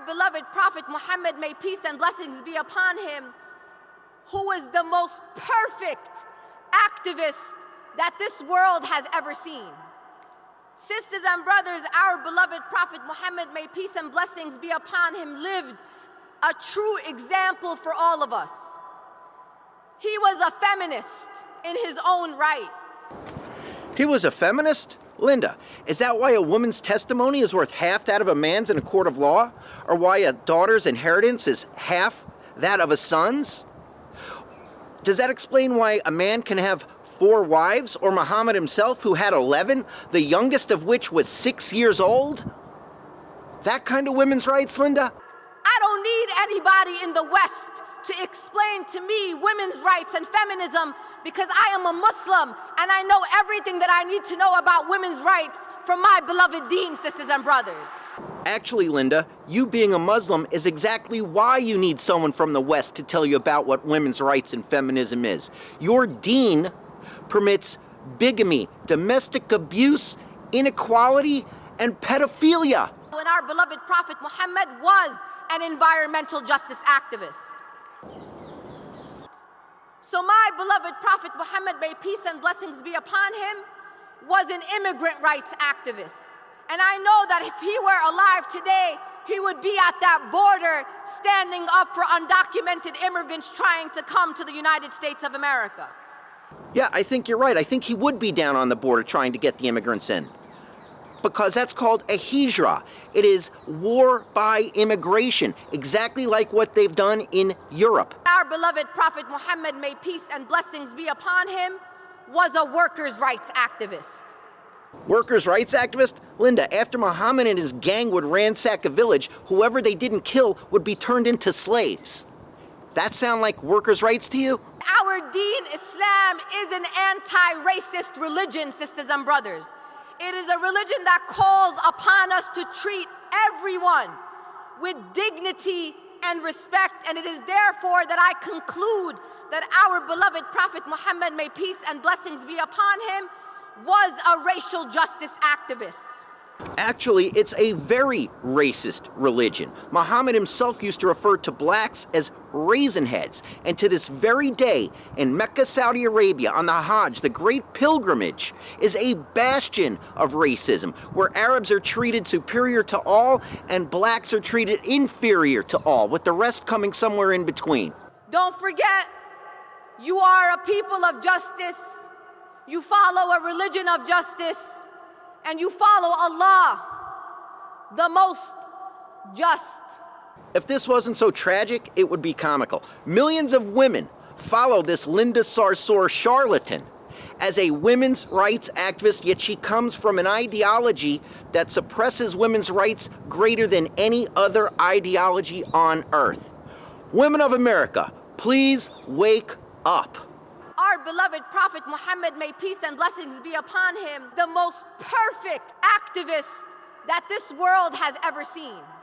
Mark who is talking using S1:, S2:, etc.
S1: beloved Prophet Mohammed, may peace and blessings be upon him, who was the most perfect activist that this world has ever seen. Sisters and brothers, our beloved Prophet Mohammed, may peace and blessings be upon him, lived a true example for all of us. He was a feminist in his own right.
S2: He was a feminist? Linda, is that why a woman's testimony is worth half that of a man's in a court of law? Or why a daughter's inheritance is half that of a son's? Does that explain why a man can have 4 wives, or Mohammed himself, who had 11, the youngest of which was 6 years old? That kind of women's rights, Linda?
S1: I don't need anybody in the West to explain to me women's rights and feminism, because I am a Muslim and I know everything that I need to know about women's rights from my beloved deen, sisters and brothers.
S2: Actually, Linda, you being a Muslim is exactly why you need someone from the West to tell you about what women's rights and feminism is. Your deen permits bigamy, domestic abuse, inequality, and pedophilia.
S1: When our beloved Prophet Muhammad was an environmental justice activist. So my beloved Prophet Muhammad, may peace and blessings be upon him, was an immigrant rights activist. And I know that if he were alive today, he would be at that border standing up for undocumented immigrants trying to come to the United States of America.
S2: Yeah, I think you're right. I think he would be down on the border trying to get the immigrants in. Because that's called a hijra. It is war by immigration, exactly like what they've done in Europe.
S1: Our beloved Prophet Muhammad, may peace and blessings be upon him, was a workers' rights activist.
S2: Workers' rights activist? Linda, after Mohammed and his gang would ransack a village, whoever they didn't kill would be turned into slaves. Does that sound like workers' rights to you?
S1: Our deen, Islam, is an anti-racist religion, sisters and brothers. It is a religion that calls upon us to treat everyone with dignity and respect, and it is therefore that I conclude that our beloved Prophet Muhammad, may peace and blessings be upon him, was a racial justice activist.
S2: Actually, it's a very racist religion. Mohammed himself used to refer to blacks as raisin heads, and to this very day, in Mecca, Saudi Arabia, on the Hajj, the great pilgrimage, is a bastion of racism, where Arabs are treated superior to all, and blacks are treated inferior to all, with the rest coming somewhere in between.
S1: Don't forget, you are a people of justice, you follow a religion of justice, and you follow Allah, the most just.
S2: If this wasn't so tragic, it would be comical. Millions of women follow this Linda Sarsour charlatan as a women's rights activist, yet she comes from an ideology that suppresses women's rights greater than any other ideology on earth. Women of America, please wake up.
S1: Our beloved Prophet Muhammad, may peace and blessings be upon him, the most perfect activist that this world has ever seen.